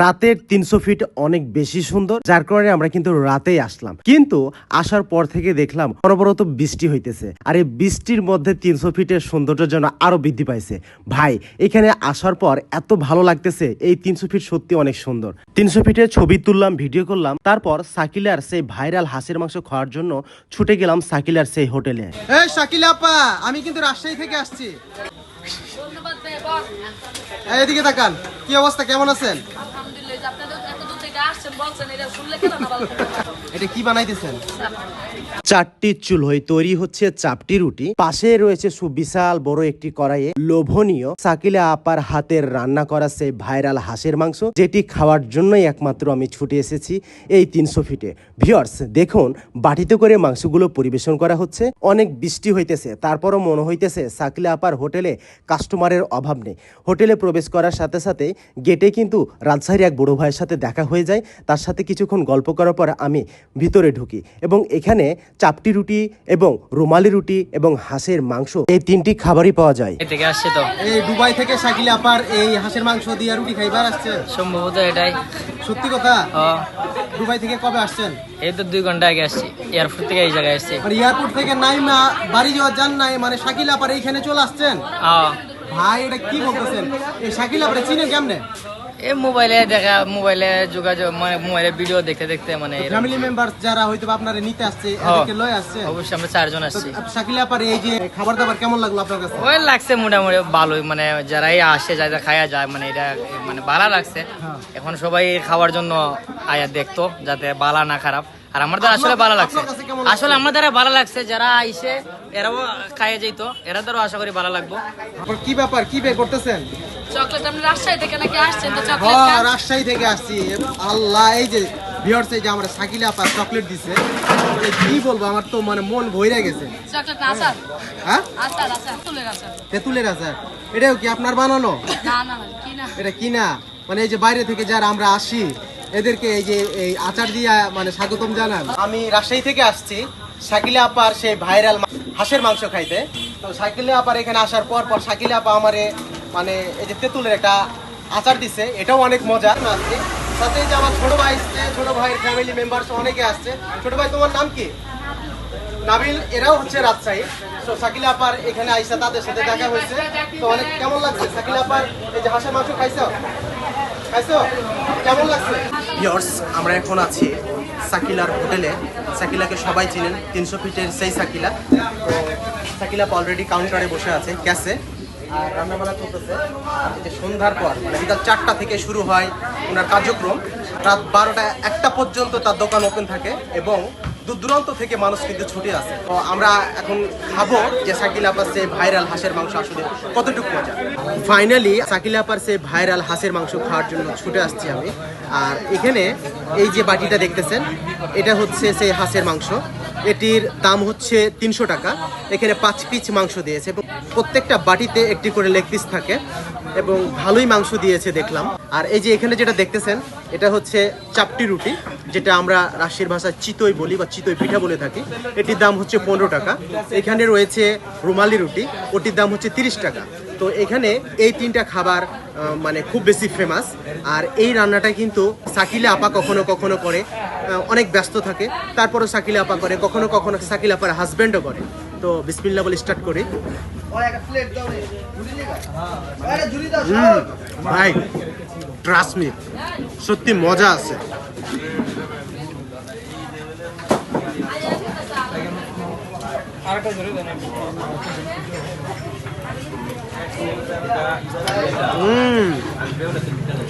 রাতের 300 ফিট অনেক বেশি সুন্দর, যার কারণে আমরা কিন্তু রাতেই আসলাম। কিন্তু আসার পর থেকে দেখলাম অনবরত বৃষ্টি হইতেছে, আর এই বৃষ্টির মধ্যে 300 ফিটের সৌন্দর্য যেন আরো বৃদ্ধি পাইছে। ভাই, এখানে আসার পর এত ভালো লাগতেছে। এই 300 ফিট সত্যি অনেক সুন্দর। 300 ফিটের ছবি তুললাম, ভিডিও করলাম, তারপর সাকিলার সেই ভাইরাল হাঁসের মাংস খাওয়ার জন্য ছুটে গেলাম সাকিলার সেই হোটেলে। এই শাকিলা আপা, আমি কিন্তু রাজশাহী থেকে আসছি। এদিকে তাকান, কি অবস্থা, কেমন আছেন? এটা কি বানাইতেছেন? চারটি চুলোয় তৈরি হচ্ছে চাপটি রুটি, পাশে রয়েছে সুবিশাল বড় একটি কড়াইয়ে লোভনীয় সাকিলা আপার হাতের রান্না করা সেই ভাইরাল হাঁসের মাংস, যেটি খাওয়ার জন্যই একমাত্র আমি ছুটে এসেছি এই 300 ফিটে। ভিউয়ার্স দেখুন, বাটিতে করে মাংসগুলো পরিবেশন করা হচ্ছে। অনেক বৃষ্টি হইতেছে, তারপরও মনে হইতেছে সাকিলা আপার হোটেলে কাস্টমারের অভাব নেই। হোটেলে প্রবেশ করার সাথে সাথে গেটে কিন্তু রাজশাহীর এক বড় ভাইয়ের সাথে দেখা হয়ে যায়। তার সাথে কিছুক্ষণ গল্প করার পর আমি ভিতরে ঢুকি এবং এখানে চাপটি রুটি এবং রুমালি রুটি এবং হাঁসের মাংস, এই তিনটি খাবারই পাওয়া যায়। এই দুবাই থেকে শাকিলা আপার এই হাঁসের মাংস দিয়ে রুটি খাইবার আসছে সম্ভবত এটাই সত্যি কথা। দুবাই থেকে কবে আসছেন? এই তো 2 ঘন্টা আগে আসছি, এয়ারপোর্ট থেকে এই জায়গায় আসছি। মানে এয়ারপোর্ট থেকে নাইমা বাড়ি যাওয়ার যান নাই, মানে শাকিলা আপার এইখানে চলে আসছেন? ভাই, এটা কি বলতেছেন? এই শাকিলা আপারে চিনেন কেমনে? এই মোবাইলে দেখা, মোবাইলে যোগাযোগ, মানে মোবাইলে ভিডিও দেখতে দেখতে, মানে ফ্যামিলি মেম্বার যারা হয়তো আপনারা নিতে আসছে, এদেরকে লয়ে আসছে। অবশ্যই আমরা 4 জন আসছি। শাকিলা আপার এই যে খাবার দাবার কেমন লাগলো আপনার কাছে? ওই লাগছে মোটামুটি ভালোই, মানে যারাই আসে যারা খায়া যায়, মানে এটা মানে ভালো লাগছে। এখন সবাই খাওয়ার জন্য আয়া দেখতো, যাতে ভালো না খারাপ। আর আমাদের আসলে ভালো লাগছে, আসলে আমাদের ভালো লাগছে। যারা আইসে এরাও খাইয়ে যেত, এরাদেরও আশা করি ভালো লাগবো। আপনার কি ব্যাপার, কি বে করতেছেন? চকলেট। আমরা রাজশাহী থেকে নাকি আসছেন? তো চকলেট হ্যাঁ, রাজশাহী থেকে আসছি। আল্লাহ, এই যে ভিউয়ার্স, এই যে আমরা শাকিলা আপা চকলেট দিছে, এই কি বলবো, আমার তো মানে মন ভইরা গেছে। চকলেট না আচার? হ্যাঁ, আচার আচার, তুলের আচার। তেঁতুলের আচার? এটাও কি আপনার বানানো? না না না, কি না, এটা কি না, মানে এই যে বাইরে থেকে যারা আমরা আসি এদেরকে এই যে এই আচার দিয়া মানে স্বাগতম জানান। আমি রাজশাহী থেকে আসছি শাকিলা আপার সেই ভাইরাল হাঁসের মাংস খাইতে। তো শাকিলা আপার এখানে আসার পর শাকিলা আপা আমারে মানে এই যে তেঁতুলের একটা আচার দিছে, এটাও অনেক মজা। আসছে সাথে যে আমার ছোট ভাই আসছে, ছোট ভাইয়ের ফ্যামিলি মেম্বার্স অনেকে আসছে। ছোট ভাই, তোমার নাম কি? নাবিল। এরাও হচ্ছে রাজশাহী। তো শাকিলা আপার এখানে আইসা তাদের সাথে দেখা হয়েছে, তো অনেক কেমন লাগছে? শাকিলা আপার এই যে হাঁসের মাংস খাইছো কেমন লাগছে? ভিউয়ার্স, আমরা এখন আছি সাকিলার হোটেলে। সাকিলাকে সবাই চিনেন, 300 ফিটের সেই সাকিলা। তো সাকিলা অলরেডি কাউন্টারে বসে আছে, ক্যাশে, আর রান্নাবান্না চলতেছে। এই যে সন্ধ্যার পর মানে বিকাল 4টা থেকে শুরু হয় ওনার কার্যক্রম। রাত 12টা 1টা পর্যন্ত তার দোকান ওপেন থাকে এবং দূর দূরান্ত থেকে মানুষ কিন্তু ছুটে আসে। তো আমরা এখন খাবো যে শাকিলা আপার সেই ভাইরাল হাঁসের মাংস আসলে কতটুকু মজা। ফাইনালি শাকিলা আপার সেই ভাইরাল হাঁসের মাংস খাওয়ার জন্য ছুটে আসছি আমি। আর এখানে এই যে বাটিটা দেখতেছেন, এটা হচ্ছে সেই হাঁসের মাংস। এটির দাম হচ্ছে 300 টাকা। এখানে 5 পিস মাংস দিয়েছে এবং প্রত্যেকটা বাটিতে একটি করে লেগ পিস থাকে এবং ভালোই মাংস দিয়েছে দেখলাম। আর এই যে এখানে যেটা দেখতেছেন, এটা হচ্ছে চাপটি রুটি, যেটা আমরা রাজশাহীর ভাষায় চিতই বলি বা চিতই পিঠা বলে থাকি। এটির দাম হচ্ছে 15 টাকা। এখানে রয়েছে রুমালি রুটি, ওটির দাম হচ্ছে 30 টাকা। তো এখানে এই 3টা খাবার মানে খুব বেশি ফেমাস। আর এই রান্নাটা কিন্তু শাকিলা আপা কখনো কখনো করে, অনেক ব্যস্ত থাকে তারপরও শাকিলা আপা করে, কখনো কখনো শাকিলা আপার হাজব্যান্ডও করে। তো বিসমিল্লাহ বলে স্টার্ট করি। ভাই, ট্রাস্ট মি, সত্যি মজা আছে।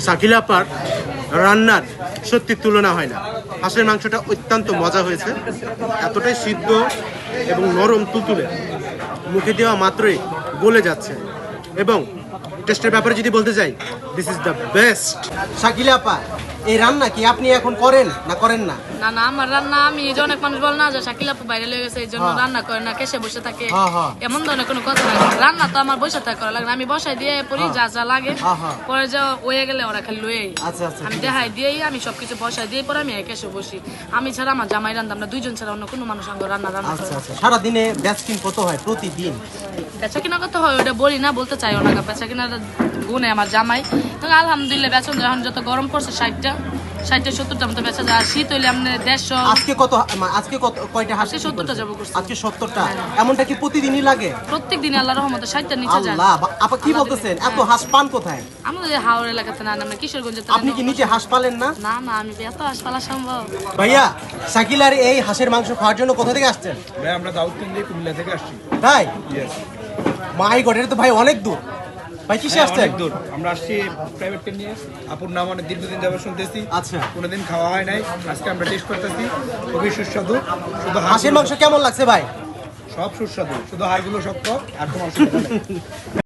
শাকিলা আপার রান্নার সত্যি তুলনা হয় না। হাঁসের মাংসটা অত্যন্ত মজা হয়েছে, এতটাই সিদ্ধ এবং নরম তুলতুলে, মুখে দেওয়া মাত্রই গলে যাচ্ছে। এবং টেস্টের ব্যাপারে যদি বলতে চাই, this is the best. Shakila আপা, এই রান্না কি আপনি এখন করেন না করেন না? না না আমার রান্না আমি এই যে অনেক মানুষ বলে না যে শাকিল আপু বাইরে লেগে গেছে এই জন্য হ্যাঁ। রান্না করে না কেসে বসে থাকে হ্যাঁ, হ্যাঁ। এমন ধরনের কোনো কথা না রান্না তো আমার বসে থাকে করা লাগে না। আমি বসাই দিয়ে পরি যা যা লাগে হ্যাঁ, হ্যাঁ। পরে যা হয়ে গেলে ওরা খালি লয়ে আচ্ছা, আচ্ছা, আমি ঠিক দেখাই দিয়েই আমি সবকিছু বসাই দিয়ে পরে আমি কেসে বসি। আমি ছাড়া আমার জামাই রান্না আমরা দুইজন ছাড়া অন্য কোনো মানুষ সঙ্গে রান্না রান্না আচ্ছা করে আচ্ছা, সারাদিনে ব্যাচ কিন কত হয় প্রতিদিন? বেচা কিনা কত হয় ওটা বলি না, বলতে চাইও না। বেচা কিনা গুনে আমার জামাই তো আলহামদুলিল্লাহ বেচন যখন যত গরম পড়ছে 60-70টার মতো বেচা যায়। আর শীত হইলে আপনি 150 আজকে কত কয়টা হাঁস? আজকে 70টা যাবো করছি। আজকে 70টা। এমনটা কি প্রতিদিনই লাগে? প্রত্যেক দিন আল্লাহর রহমতে 60টার নিচে যায়। আল্লাহ, আপা কি বলতেছেন? এত হাঁস পান কোথায়? আমাদের যে হাওড় এলাকাতে না আমরা কিশোরগঞ্জে আপনি কি নিজে হাঁস পালেন না? না না আমি এত হাসপালা সম্ভব ভাইয়া, শাকিলার এই হাঁসের মাংস খাওয়ার জন্য কোথা থেকে আসছেন? ভাই আমরা দাউদকান্দি কুমিল্লা থেকে আসছি। তাই? ইয়েস, মাই গড, এটা তো ভাই অনেক দূর। ভাই কিসে আসছেন? অনেক দূর। আমরা আসছি প্রাইভেট ট্রেন নিয়ে। আপুর নাম অনেক দীর্ঘদিন যাবে শুনতেছি, আচ্ছা। কোনোদিন খাওয়া হয় নাই, আজকে আমরা টেস্ট করতেছি। খুবই সুস্বাদু। শুধু হাঁসের মাংস কেমন লাগছে ভাই? সব সুস্বাদু, শুধু হাড়গুলো শক্ত আর তোমার